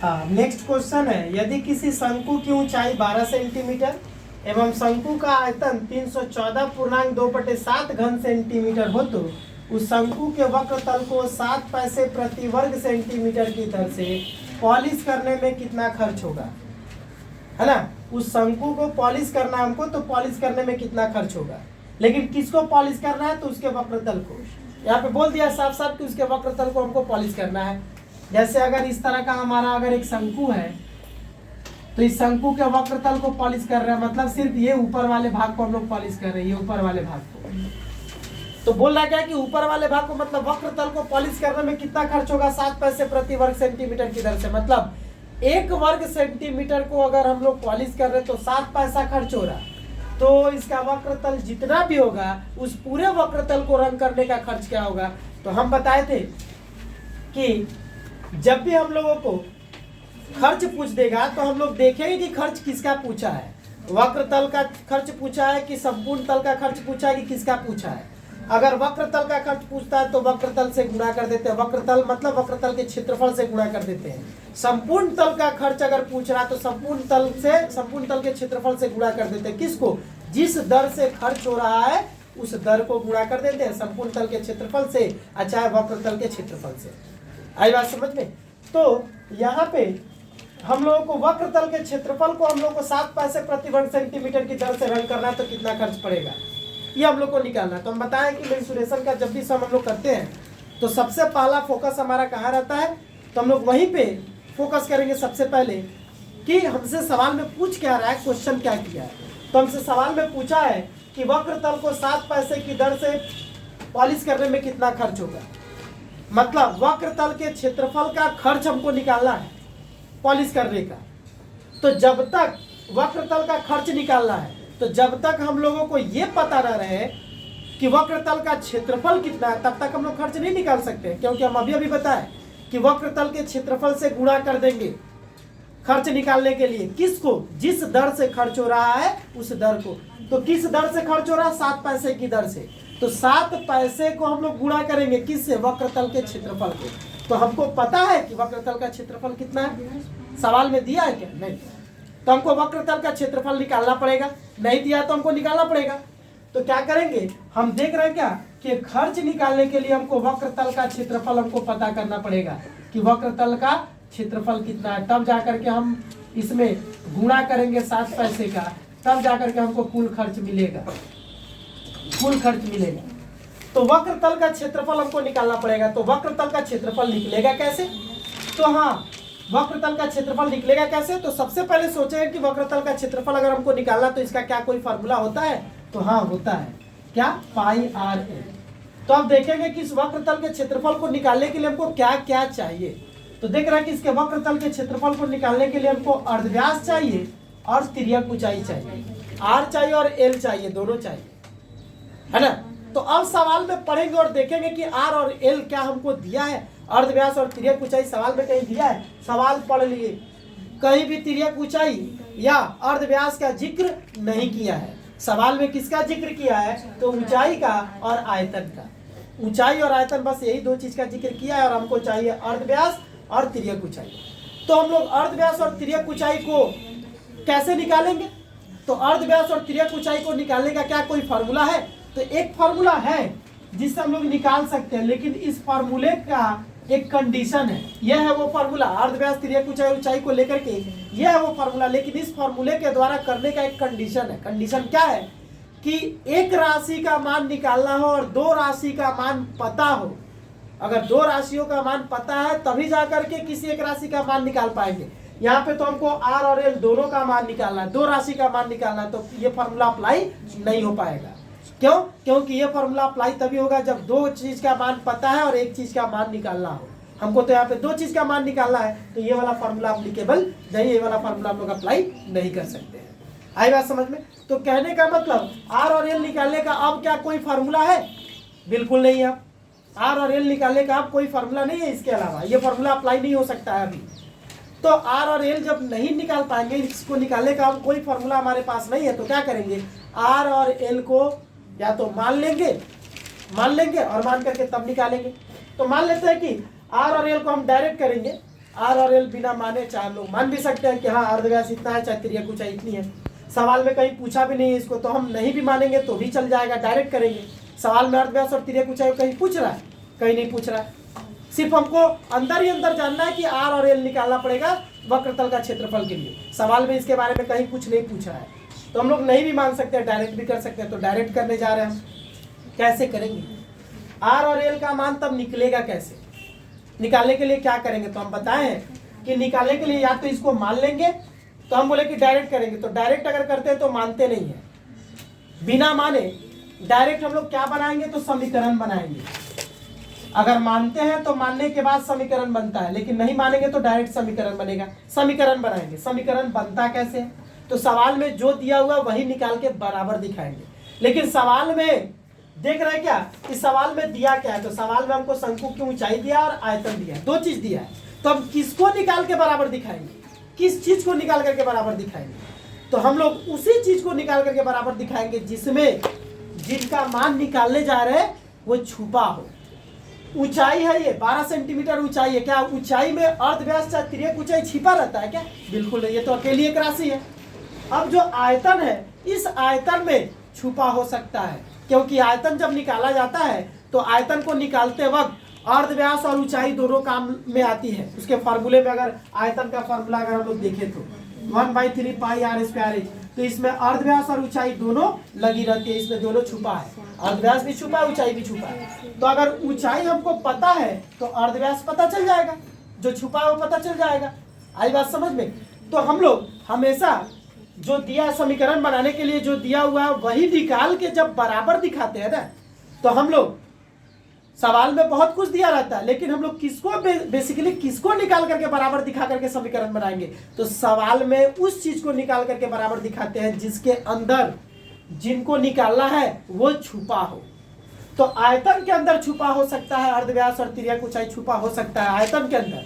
हाँ, next question है, यदि किसी शंकु की ऊंचाई 12 सेंटीमीटर एवं शंकु का आयतन 314.2/7 घन सेंटीमीटर हो तो उस शंकु के वक्र तल को 7 पैसे प्रति वर्ग सेंटीमीटर की दर से पॉलिश करने में कितना खर्च होगा, है ना। उस शंकु को पॉलिश करना है हमको, तो पॉलिश करने में कितना खर्च होगा, लेकिन किसको पॉलिश करना है, तो उसके वक्र तल को। यहाँ पे बोल दिया साफ साफ कि उसके वक्र तल को हमको पॉलिश करना है। जैसे अगर इस तरह का हमारा अगर एक शंकु है, तो इस शंकु के वक्र तल को पॉलिश कर रहे हैं, मतलब सिर्फ ये ऊपर वाले भाग को हम लोग पॉलिश कर रहे हैं, ये ऊपर वाले भाग को। तो बोल रहा क्या कि ऊपर वाले भाग को मतलब वक्र तल को पॉलिश करने में कितना खर्च होगा, 7 पैसे प्रति वर्ग सेंटीमीटर की दर से। मतलब 1 वर्ग सेंटीमीटर को अगर हम लोग पॉलिश कर रहे हैं तो 7 पैसा खर्च हो रहा, तो इसका वक्र तल जितना भी होगा उस पूरे वक्र तल को रंग करने का खर्च क्या होगा। तो हम बताए थे कि जब भी हम लोगों को खर्च पूछ देगा तो हम लोग देखेंगे कि खर्च किसका पूछा है, वक्र तल का खर्च पूछा है कि संपूर्ण तल का खर्च पूछा है कि किसका पूछा है। अगर वक्र तल का खर्च पूछता है तो वक्र तल से गुणा कर देते हैं, वक्र तल मतलब वक्र तल के क्षेत्रफल से गुणा कर देते हैं। संपूर्ण तल का खर्च अगर पूछ रहा है तो संपूर्ण तल के क्षेत्रफल से गुणा कर देते हैं। किसको, जिस दर से खर्च हो रहा है उस दर को गुणा कर देते हैं, संपूर्ण तल के क्षेत्रफल से चाहे वक्र तल के क्षेत्रफल से। आई बात समझ में। तो यहाँ पे हम लोगों को वक्र तल के क्षेत्रफल को हम लोग को 7 पैसे प्रति वर्ग सेंटीमीटर की दर से रंग करना है, तो कितना खर्च पड़ेगा ये हम लोग को निकालना है। तो हम बताएं कि मेंसुरेशन का जब भी सम हम लोग करते हैं तो सबसे पहला फोकस हमारा कहाँ रहता है, तो हम लोग वहीं पे फोकस करेंगे सबसे पहले कि हमसे सवाल में पूछ क्या रहा है, क्वेश्चन क्या किया है। तो हमसे सवाल में पूछा है कि वक्र तल को 7 पैसे की दर से पॉलिश करने में कितना खर्च होगा, मतलब वक्र तल के क्षेत्रफल का खर्च हमको निकालना है पॉलिश करने का। तो जब तक वक्र तल का खर्च निकालना है, तो जब तक हम लोगों को ये पता न रहे कि वक्र तल का क्षेत्रफल कितना है, तब तक हम लोग खर्च नहीं निकाल सकते, क्योंकि हम अभी बताए कि वक्र तल के क्षेत्रफल से गुणा कर देंगे खर्च निकालने के लिए। किसको, जिस दर से खर्च हो रहा है उस दर को। तो किस दर से खर्च हो रहा है, 7 पैसे की दर से। तो 7 पैसे को हम लोग गुणा करेंगे किससे, वक्र तल के क्षेत्रफल को। तो हमको पता है कि वक्र तल का क्षेत्रफल कितना है, सवाल में दिया है क्या, नहीं। तो हमको वक्र तल का क्षेत्रफल निकालना पड़ेगा, नहीं दिया तो हमको निकालना पड़ेगा। तो क्या करेंगे, हम देख रहे हैं क्या कि खर्च निकालने के लिए हमको वक्र तल का क्षेत्रफल हमको पता करना पड़ेगा कि वक्र तल का क्षेत्रफल कितना है। तब जाकर के हम इसमें गुणा करेंगे 7 पैसे का, तब जाकर के हमको कुल खर्च मिलेगा। तो वक्र तल का क्षेत्रफल हमको निकालना पड़ेगा। तो वक्र तल का क्षेत्रफल निकलेगा कैसे, तो हाँ वक्र तल का क्षेत्रफल निकलेगा कैसे। तो सबसे पहले सोचेंगे कि वक्र तल का क्षेत्रफल अगर हमको निकालना तो इसका क्या कोई फार्मूला होता है, तो हाँ होता है, क्या, पाई आर एल। तो अब देखेंगे कि इस वक्र तल के क्षेत्रफल को निकालने के लिए हमको क्या क्या चाहिए। तो देख रहे हैं कि इसके वक्र तल के क्षेत्रफल को निकालने के लिए हमको अर्धव्यास चाहिए और तिर्यक ऊंचाई चाहिए, आर चाहिए और एल चाहिए, दोनों चाहिए, है ना। तो अब सवाल में पढ़ेंगे और देखेंगे कि आर और एल क्या हमको दिया है, अर्धव्यास और तिर्यक ऊंचाई सवाल में कहीं दिया है, सवाल पढ़ लिए, कहीं भी तिर्यक ऊंचाई या अर्धव्यास का जिक्र नहीं किया है। सवाल में किसका जिक्र किया है, तो ऊंचाई का और आयतन का। ऊंचाई और आयतन, बस यही 2 चीज का जिक्र किया है, और हमको चाहिए अर्धव्यास और तिर्यक ऊंचाई। तो हम लोग अर्धव्यास और तिर्यक ऊंचाई को कैसे निकालेंगे, तो अर्धव्यास और तिर्यक ऊंचाई को निकालने का क्या कोई फार्मूला है, तो एक फार्मूला है जिससे हम लोग निकाल सकते हैं, लेकिन इस फार्मूले का एक कंडीशन है। यह है वो फार्मूला, अर्धव्यास तिर्यक ऊंचाई को लेकर के यह है वो फार्मूला, लेकिन इस फार्मूले के द्वारा करने का एक कंडीशन है। कंडीशन क्या है कि एक राशि का मान निकालना हो और 2 राशि का मान पता हो। अगर 2 राशियों का मान पता है तभी जाकर के किसी एक राशि का मान निकाल पाएंगे। यहाँ पे तो हमको आर और एल दोनों का मान निकालना है, 2 राशि का मान निकालना है, तो ये फार्मूला अप्लाई नहीं हो पाएगा। क्यों, क्योंकि ये फार्मूला अप्लाई तभी होगा जब 2 चीज का मान पता है और 1 चीज का मान निकालना हो। हमको तो यहाँ पे 2 चीज का मान निकालना है, तो ये वाला फार्मूला एप्लीकेबल नहीं, ये वाला फार्मूला हम लोग अप्लाई नहीं कर सकते हैं। आई बात समझ में। तो कहने का मतलब आर और एल निकालने का अब क्या कोई फार्मूला है, बिल्कुल नहीं है। आर और एल निकालने का अब कोई फार्मूला नहीं है, इसके अलावा ये फार्मूला अप्लाई नहीं हो सकता है अभी। तो आर और एल जब नहीं निकाल पाएंगे, इसको निकालने का अब कोई फार्मूला हमारे पास नहीं है, तो क्या करेंगे, आर और एल को या तो मान लेंगे और मान करके तब निकालेंगे। तो मान लेते हैं कि आर और एल को हम डायरेक्ट करेंगे, आर और एल बिना माने चाहे लोग मान भी सकते हैं कि हाँ अर्धव्यास इतना है, चाहे तिर्यक ऊंचाई इतनी है। सवाल में कहीं पूछा भी नहीं है इसको, तो हम नहीं भी मानेंगे तो भी चल जाएगा, डायरेक्ट करेंगे। सवाल में अर्धव्यास और तिर्यक ऊंचाई कहीं पूछ रहा है, कहीं नहीं पूछ रहा है। सिर्फ हमको अंदर ही अंदर जानना है कि आर और एल निकालना पड़ेगा वक्रतल का क्षेत्रफल के लिए। सवाल में इसके बारे में कहीं कुछ नहीं पूछा है, तो हम लोग नहीं भी मान सकते हैं, डायरेक्ट भी कर सकते हैं। तो डायरेक्ट करने जा रहे हैं हम। कैसे करेंगे? आर और एल का मान तब निकलेगा कैसे? निकालने के लिए क्या करेंगे? तो हम बताए हैं कि निकालने के लिए या तो इसको मान लेंगे, तो हम बोले कि डायरेक्ट करेंगे। तो डायरेक्ट अगर करते हैं तो मानते नहीं है, बिना माने डायरेक्ट हम लोग क्या बनाएंगे? तो समीकरण बनाएंगे। अगर मानते हैं तो मानने के बाद समीकरण बनता है, लेकिन नहीं मानेंगे तो डायरेक्ट समीकरण बनेगा। समीकरण बनाएंगे। समीकरण बनता कैसे? तो सवाल में जो दिया हुआ वही निकाल के बराबर दिखाएंगे। लेकिन सवाल में देख रहे हैं क्या, इस सवाल में दिया क्या है? तो सवाल में हमको शंकु की ऊंचाई दिया और आयतन दिया है, दो चीज दिया है। तो हम किसको निकाल के बराबर दिखाएंगे? किस चीज को निकाल करके बराबर दिखाएंगे? तो हम लोग उसी चीज को निकाल करके बराबर दिखाएंगे जिसमें जिनका मान निकालने जा रहे हैं वो छुपा हो। ऊंचाई है ये 12 सेंटीमीटर ऊंचाई है। क्या ऊंचाई में अर्धव्यास चाहे तिर्यक ऊंचाई छिपा रहता है क्या? बिल्कुल नहीं, ये तो अकेली एक राशि है। अब जो आयतन है, इस आयतन में छुपा हो सकता है, क्योंकि आयतन जब निकाला जाता है तो आयतन को निकालते वक्त अर्धव्यास और ऊंचाई दोनों काम में आती है। उसके फार्मूले में अगर आयतन का फार्मूला अगर हम लोग देखें तो 1/3 पाई आर स्क्वायर एच, तो इसमें अर्धव्यास और ऊंचाई दोनों लगी रहती है, इसमें दोनों छुपा है। अर्धव्यास भी छुपा है, ऊंचाई भी छुपा है। तो अगर ऊंचाई हमको पता है तो अर्धव्यास पता चल जाएगा, जो छुपा है वो पता चल जाएगा। आई बात समझ में? तो हम लोग हमेशा जो दिया समीकरण बनाने के लिए जो दिया हुआ है वही निकाल के जब बराबर दिखाते हैं ना, तो हम लोग सवाल में बहुत कुछ दिया रहता है, लेकिन हम लोग किसको बेसिकली किसको निकाल करके बराबर दिखा करके समीकरण बनाएंगे? तो सवाल में उस चीज को निकाल करके बराबर दिखाते हैं जिसके अंदर जिनको निकालना है वो छुपा हो। तो आयतन के अंदर छुपा हो सकता है अर्धव्यास और तिर्यक ऊंचाई, छुपा हो सकता है आयतन के अंदर,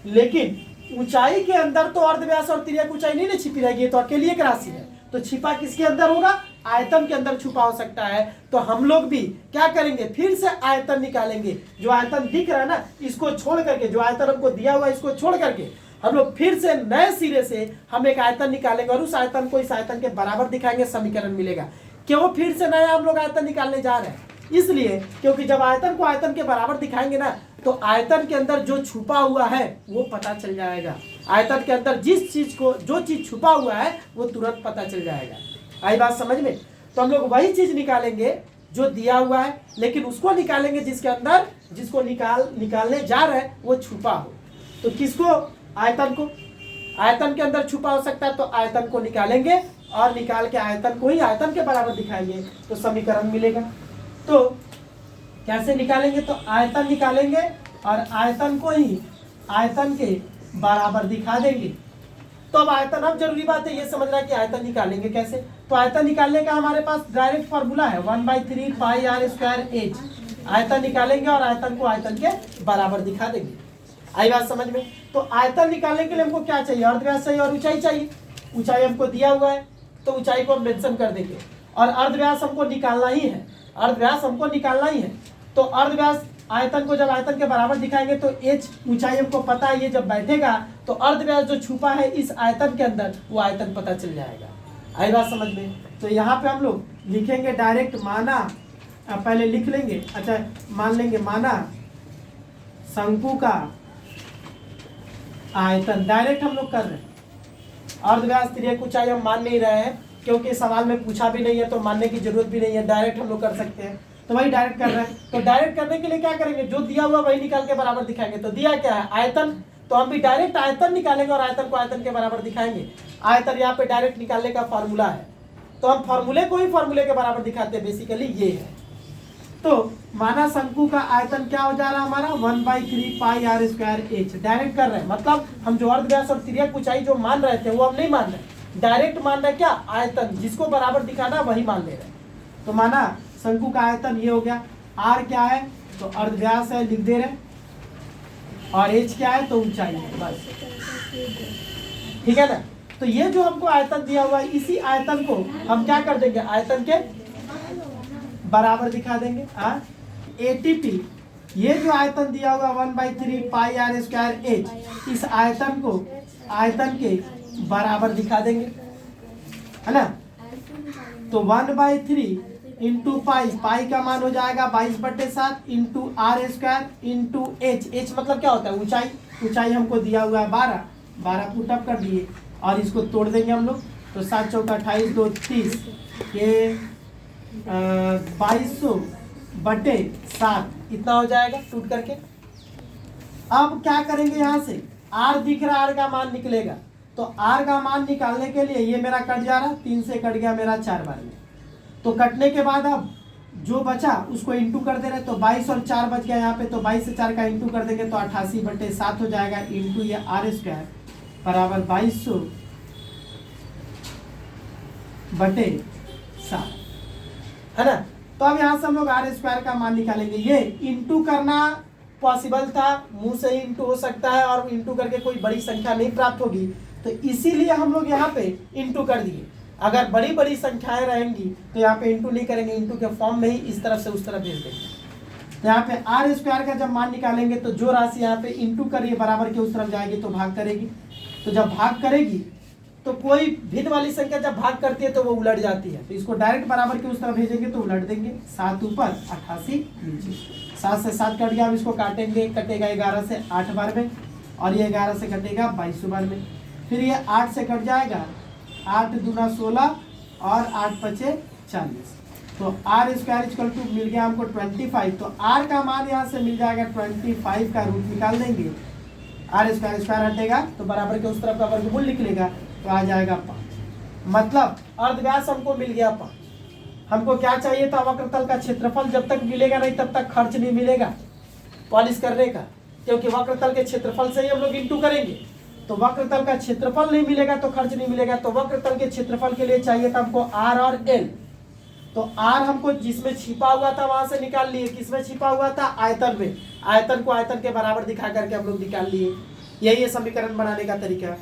लेकिन ऊंचाई के अंदर तो अर्धव्यास और तिर्यक ऊंचाई नहीं छिपी रहेगी, तो अकेली एक राशि है। तो छिपा किसके अंदर होगा? आयतन के अंदर छुपा हो सकता है। तो हम लोग भी क्या करेंगे? फिर से आयतन निकालेंगे। जो आयतन दिख रहा है ना, इसको छोड़ करके, जो आयतन हमको दिया हुआ है इसको छोड़ करके हम लोग फिर से नए सिरे से हम एक आयतन निकालेंगे और उस आयतन को इस आयतन के बराबर दिखाएंगे, समीकरण मिलेगा। क्यों फिर से नया हम लोग आयतन निकालने जा रहे हैं? इसलिए क्योंकि जब आयतन को आयतन के बराबर दिखाएंगे ना, तो आयतन के अंदर जो छुपा हुआ है वो पता चल जाएगा। आयतन के अंदर जिस चीज को, जो चीज छुपा हुआ है वो तुरंत पता चल जाएगा। आई बात समझ में? तो हम लोग वही चीज निकालेंगे जो दिया हुआ है, लेकिन उसको निकालेंगे जिसके अंदर, जिसको निकालने जा रहे हैं वो छुपा हो। तो किसको? आयतन को। आयतन के अंदर छुपा हो सकता है, तो आयतन को निकालेंगे और निकाल के आयतन को ही आयतन के बराबर दिखाएंगे, तो समीकरण मिलेगा। तो कैसे निकालेंगे? तो आयतन निकालेंगे और आयतन को ही आयतन के बराबर दिखा देंगे। तो अब आयतन, अब जरूरी बात है ये समझना कि आयतन निकालेंगे कैसे। तो आयतन निकालने का हमारे पास डायरेक्ट फार्मूला है 1/3 पाई आर स्क्वायर एच। आयतन निकालेंगे और आयतन को आयतन के बराबर दिखा देंगे। आई बात समझ में? तो आयतन निकालने के लिए हमको क्या चाहिए? अर्धव्यास चाहिए और ऊंचाई चाहिए। ऊंचाई हमको दिया हुआ है तो ऊंचाई को हम मेंशन कर देंगे, और अर्धव्यास हमको निकालना ही है। अर्धव्यास हमको निकालना ही है, तो अर्धव्यास आयतन को जब आयतन के बराबर दिखाएंगे तो एच ऊंचाई हमको पता है, ये जब बैठेगा तो अर्धव्यास जो छुपा है इस आयतन के अंदर वो आयतन पता चल जाएगा। आई बात समझ में? तो यहाँ पे हम लोग लिखेंगे डायरेक्ट माना, पहले लिख लेंगे, अच्छा मान लेंगे माना शंकु का आयतन। डायरेक्ट हम लोग कर रहे हैं। अर्धव्यास तिर्यक ऊंचाई हम मान नहीं रहे हैं क्योंकि सवाल में पूछा भी नहीं है, तो मानने की जरूरत भी नहीं है, डायरेक्ट हम लोग कर सकते हैं। तो वही डायरेक्ट कर रहे हैं। तो डायरेक्ट करने के लिए क्या करेंगे? जो दिया हुआ वही निकाल के बराबर दिखाएंगे। तो दिया क्या है? आयतन। तो हम भी डायरेक्ट आयतन निकालेंगे और आयतन को आयतन के बराबर दिखाएंगे। आयतन यहाँ पे डायरेक्ट निकालने का फॉर्मूला है, तो हम फॉर्मूले को ही फॉर्मूले के बराबर दिखाते हैं, बेसिकली ये है। तो माना शंकु का आयतन क्या हो जा रहा है हमारा? 1/3 पाई आर स्क्वायर एच। डायरेक्ट कर रहे हैं, मतलब हम जो अर्धव्यास और तिर्यक ऊंचाई जो मान रहे थे वो हम नहीं मान रहे, डायरेक्ट मान रहे क्या? आयतन, जिसको बराबर दिखाना वही मान ले रहे। तो माना शंकु का आयतन ये हो गया। आर क्या है? तो अर्धव्यास है, लिख दे रहे, और एच क्या है? तो ऊंचाई है, बस। ठीक है ना? तो ये जो हमको आयतन दिया हुआ है, इसी आयतन को हम क्या कर देंगे? आयतन के बराबर दिखा देंगे। एटीपी ये जो आयतन दिया होगा 1/3 पाई आर स्क्वायर एच, इस आयतन को आयतन के बराबर दिखा देंगे, है ना। तो 1/3 इंटू पाई, पाई का मान हो जाएगा 22/7 into r square into h. H मतलब क्या होता है? ऊंचाई। ऊंचाई हमको दिया हुआ है 12, 12 पुटअप कर दिए और इसको तोड़ देंगे हम लोग। तो 7 चौका 28, 2 30, ये 2200/7 इतना हो जाएगा टूट करके। अब क्या करेंगे, यहाँ से आर दिख रहा है, आर का मान निकलेगा। तो आर का मान निकालने के लिए ये मेरा कट जा रहा, 3 से कट गया मेरा 4 बार में। तो कटने के बाद अब जो बचा उसको इंटू कर दे रहे, तो 22 और 4 बच गया यहाँ पे, तो 22 से 4 का इंटू कर देंगे तो 88/7 हो जाएगा इंटू ये आर स्क्वायर बराबर 2200/7, है ना। तो अब यहाँ से हम लोग आर स्क्वायर का मान निकालेंगे। ये इंटू करना पॉसिबल था, मुंह से ही इंटू हो सकता है और इंटू करके कोई बड़ी संख्या नहीं प्राप्त होगी, तो इसीलिए हम लोग यहाँ पे इंटू कर दिए। अगर बड़ी बड़ी संख्याएं रहेंगी तो यहाँ पे इंटू नहीं करेंगे, इंटू के फॉर्म में ही इस तरफ से उस तरफ भेज देंगे। तो यहाँ पे आर स्क्वायर का जब मान निकालेंगे तो जो राशि यहाँ पे इंटू करिए बराबर के उस तरफ जाएगी तो भाग करेगी। तो जब भाग करेगी तो कोई भिन्न वाली संख्या जब भाग करती है तो वो उलट जाती है, तो इसको डायरेक्ट बराबर के उस तरफ भेजेंगे तो उलट देंगे। 7 ऊपर 88 नीचे, 7 से 7 कट गया। अब इसको काटेंगे, कटेगा 11 से 8 बार में और ये 11 से कटेगा 22 बार में। फिर ये 8 से कट जाएगा, 8 दूना 16 और 8 पचे 40। तो आर स्क्वायर इक्वल टू मिल गया हमको 25। तो आर का मान यहाँ से मिल जाएगा 25 का रूट निकाल देंगे। आर स्क्वायर स्क्वायर हटेगा तो बराबर के उस तरफ का वर्गमूल निकलेगा तो आ जाएगा 5। मतलब अर्धव्यास हमको मिल गया 5। हमको क्या चाहिए था? वक्रतल का क्षेत्रफल। जब तक मिलेगा नहीं तब तक खर्च नहीं मिलेगा पॉलिश करने का, क्योंकि वक्रतल के क्षेत्रफल से ही हम लोग इंटू करेंगे। तो वक्रतल का क्षेत्रफल नहीं मिलेगा तो खर्च नहीं मिलेगा। तो वक्रतल के क्षेत्रफल के लिए चाहिए था हमको आर और एल। तो आर हमको जिसमें छिपा हुआ था वहां से निकाल लिए। किसमें छिपा हुआ था? आयतन में। आयतन को आयतन के बराबर दिखा करके हम लोग निकाल लिए। यही है समीकरण बनाने का तरीका।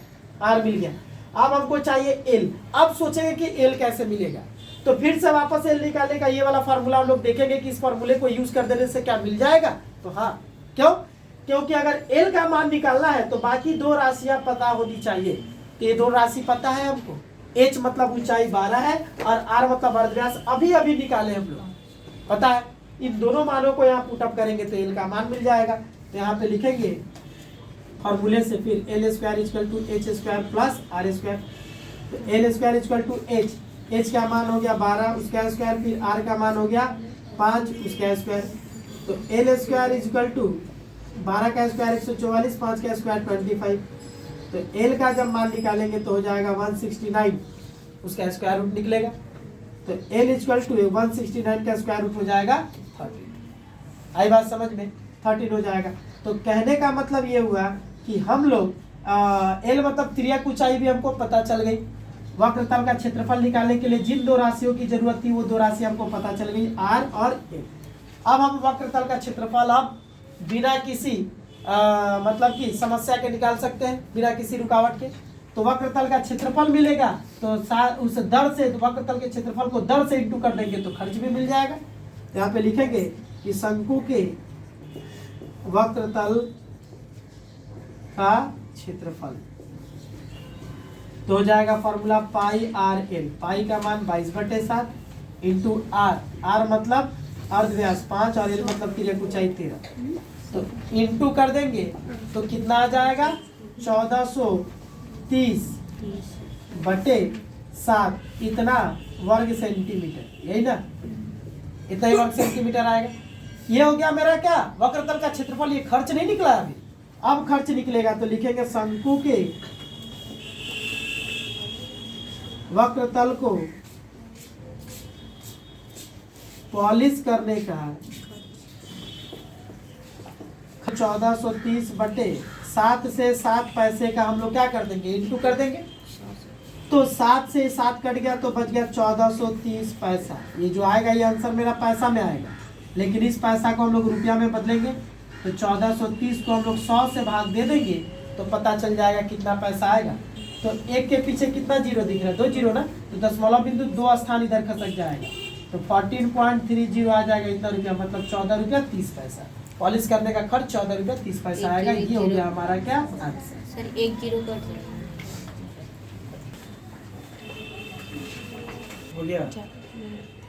आर मिल गया। अब हमको चाहिए एल। अब सोचेंगे कि एल कैसे मिलेगा, तो फिर से वापस एल निकालने का ये वाला फार्मूला हम लोग देखेंगे कि इस फार्मूले को यूज कर देने से क्या मिल जाएगा। तो हाँ, क्यों? क्योंकि अगर एल का मान निकालना है तो बाकी दो राशियां पता होनी चाहिए। तो ये दो राशि पता है हमको। एच मतलब ऊंचाई 12 है और आर मतलब अर्धव्यास अभी अभी निकाले हम लोग, पता है। इन दोनों मानों को यहाँ पुटअप करेंगे तो एल का मान मिल जाएगा। तो यहाँ पे लिखेंगे फॉर्मूले से फिर L square equal to H square plus R square. तो L square equal to H, H का मान हो गया 12 उसका स्क्वायर, फिर आर का मान हो गया 5 उसका स्क्वायर। तो एल स्क्वायर इक्वल टू 12 का स्क्वायर 144, 5 का स्क्वायर 25। तो एल का जब मान निकालेंगे तो हो जाएगा 169 उसका स्क्वायर रूट निकलेगा। तो एल इक्वल टू 169 का स्क्वायर रूट हो जाएगा 13। आई बात समझ में? 13 हो जाएगा। तो कहने का मतलब ये हुआ कि हम लोग एल मतलब त्रियक ऊंचाई भी हमको पता चल गई। वक्रतल का क्षेत्रफल निकालने के लिए जिन दो राशियों की जरूरत थी वो दो राशि हमको पता चल गई, आर और एल। अब हम वक्रतल का क्षेत्रफल अब बिना किसी मतलब कि समस्या के निकाल सकते हैं, बिना किसी रुकावट के। तो वक्रतल का क्षेत्रफल मिलेगा तो उस दर से, तो वक्रतल के क्षेत्रफल को दर से इंटू कर देंगे तो खर्च भी मिल जाएगा। तो यहाँ पे लिखेंगे कि शंकु के वक्रतल का क्षेत्रफल तो हो जाएगा फॉर्मूला पाई आर एल। पाई का मान 22/7 इंटू आर, आर मतलब अर्धव्यास 5 और एल मतलब तिर्यक ऊंचाई 13। तो इंटू कर देंगे तो कितना आ जाएगा? 1430/7 इतना वर्ग सेंटीमीटर, यही ना? इतना ही वर्ग सेंटीमीटर आएगा। ये हो गया मेरा क्या? वक्रतल का क्षेत्रफल। ये खर्च नहीं निकला अभी, अब खर्च निकलेगा। तो लिखेंगे शंकु के वक्रतल को पॉलिश करने का 1430/7 से 7 पैसे का हम लोग क्या कर देंगे? इंटू कर देंगे। तो 7 से 7 कट गया तो बच गया 1430 पैसा। ये जो आएगा ये आंसर मेरा पैसा में आएगा, लेकिन इस पैसा को हम लोग रुपया में बदलेंगे। तो 1430 को हम लोग 100 से भाग दे देंगे तो पता चल जाएगा कितना पैसा आएगा। तो एक के पीछे कितना जीरो दिख रहा है? 2 जीरो ना, तो दशमलव बिंदु 2 स्थान इधर खसक जाएगा। तो 14.30 आ जाएगा इतना रुपया, मतलब 14 रुपया 30 पैसा। पॉलिश करने का खर्च 14 रुपये 30 पैसे आएगा। ये हो गया हमारा क्या आंसर। सर 1 0 कर दो। हो गया।